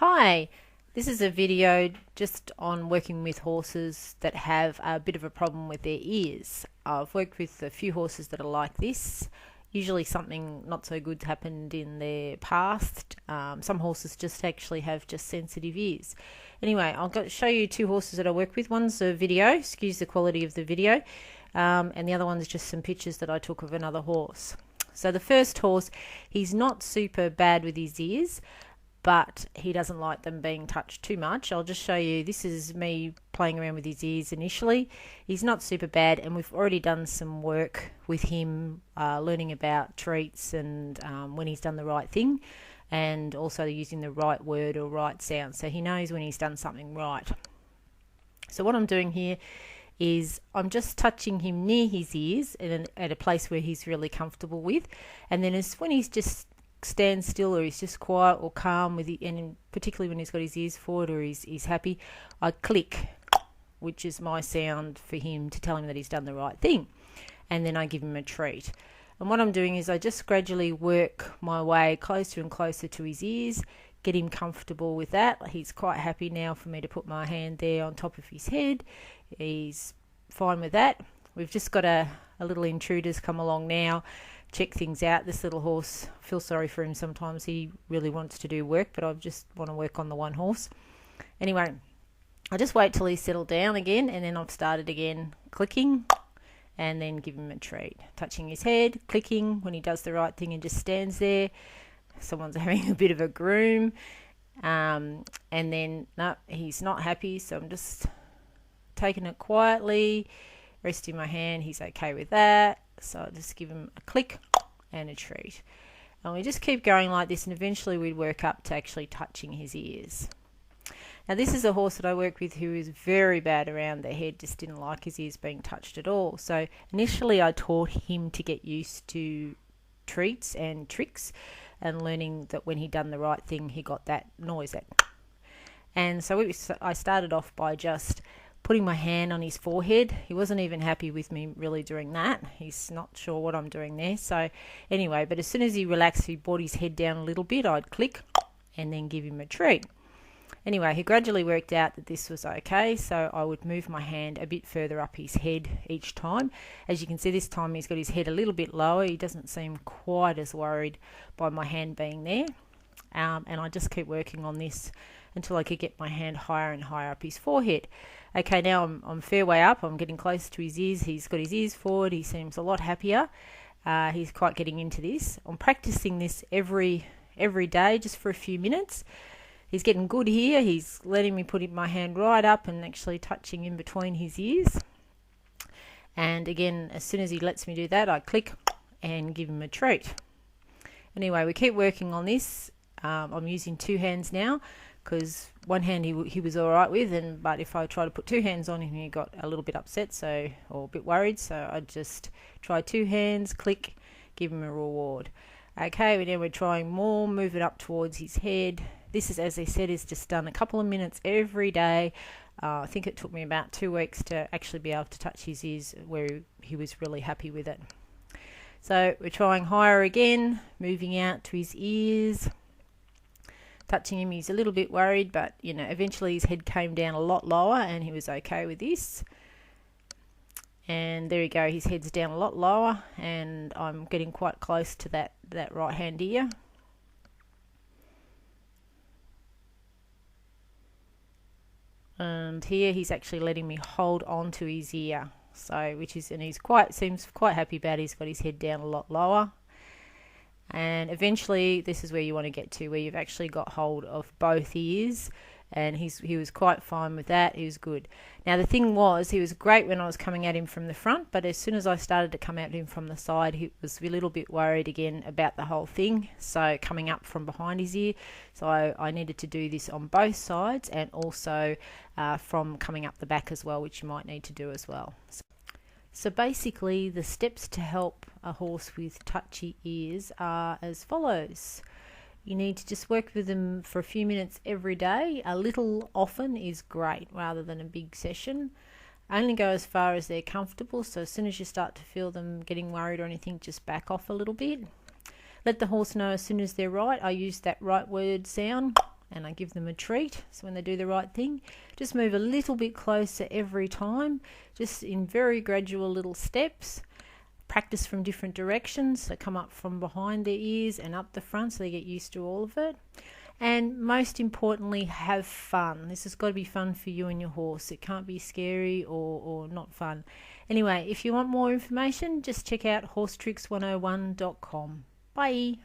Hi, this is a video just on working with horses that have a bit of a problem with their ears. I've worked with a few horses that are like this. Usually something not so good happened in their past. Some horses just actually have just sensitive ears. Anyway, I'll show you two horses that I work with. One's a video, excuse the quality of the video, and the other one's just some pictures that I took of another horse. So the first horse, he's not super bad with his ears, but he doesn't like them being touched too much. I'll just show you, this is me playing around with his ears initially. He's not super bad, and we've already done some work with him, learning about treats and when he's done the right thing, and also using the right word or right sound, so he knows when he's done something right. So what I'm doing here is I'm just touching him near his ears at a place where he's really comfortable with, and then when he's just stands still or he's just quiet or calm with and particularly when he's got his ears forward or he's happy, I click, which is my sound for him to tell him that he's done the right thing, and then I give him a treat. And what I'm doing is I just gradually work my way closer and closer to his ears, get him comfortable with that. He's quite happy now for me to put my hand there on top of his head. He's fine with that. We've just got a little intruder's come along now, check things out. This little horse, I feel sorry for him sometimes. He really wants to do work, but I just want to work on the one horse. Anyway, I just wait till he's settled down again, and then I've started again, clicking, and then give him a treat. Touching his head, clicking when he does the right thing and just stands there. Someone's having a bit of a groom. And then, no, he's not happy, so I'm just taking it quietly, resting my hand. He's okay with that. So I'll just give him a click and a treat. And we just keep going like this, and eventually we'd work up to actually touching his ears. Now this is a horse that I work with who is very bad around the head, just didn't like his ears being touched at all. So initially I taught him to get used to treats and tricks, and learning that when he'd done the right thing he got that noise. And so I started off by just putting my hand on his forehead. He wasn't even happy with me really doing that. He's not sure what I'm doing there. So anyway, but as soon as he relaxed, he brought his head down a little bit, I'd click and then give him a treat. Anyway, he gradually worked out that this was okay, so I would move my hand a bit further up his head each time. As you can see, this time he's got his head a little bit lower. He doesn't seem quite as worried by my hand being there. And I just keep working on this until I could get my hand higher and higher up his forehead. Okay, now I'm fair way up. I'm getting close to his ears. He's got his ears forward. He seems a lot happier. He's quite getting into this. I'm practicing this every day just for a few minutes. He's getting good here. He's letting me put my hand right up and actually touching in between his ears. And again, as soon as he lets me do that, I click and give him a treat. Anyway, we keep working on this. I'm using two hands now, because one hand he was all right with, but if I try to put two hands on him, he got a little bit upset, or a bit worried. So I just try two hands, click, give him a reward. Okay, then we're trying more, move it up towards his head. This is, as I said, is just done a couple of minutes every day. I think it took me about 2 weeks to actually be able to touch his ears where he was really happy with it. So we're trying higher again, moving out to his ears. Touching him, he's a little bit worried, but eventually his head came down a lot lower and he was okay with this. And there you go, his head's down a lot lower, and I'm getting quite close to that right hand ear. And here he's actually letting me hold on to his ear, and he's seems quite happy about it. He's got his head down a lot lower. And eventually this is where you want to get to, where you've actually got hold of both ears, and he was quite fine with that. He was good. Now the thing was, he was great when I was coming at him from the front, but as soon as I started to come at him from the side, he was a little bit worried again about the whole thing, so coming up from behind his ear. So I needed to do this on both sides, and also from coming up the back as well, which you might need to do as well. So basically the steps to help a horse with touchy ears are as follows. You need to just work with them for a few minutes every day. A little often is great rather than a big session. Only go as far as they're comfortable, so as soon as you start to feel them getting worried or anything, just back off a little bit. Let the horse know as soon as they're right. I use that right word sound, and I give them a treat. So when they do the right thing, just move a little bit closer every time, just in very gradual little steps. Practice from different directions, so come up from behind their ears and up the front so they get used to all of it. And most importantly, have fun. This has got to be fun for you and your horse. It can't be scary or not fun. Anyway, if you want more information, just check out horsetricks101.com. Bye.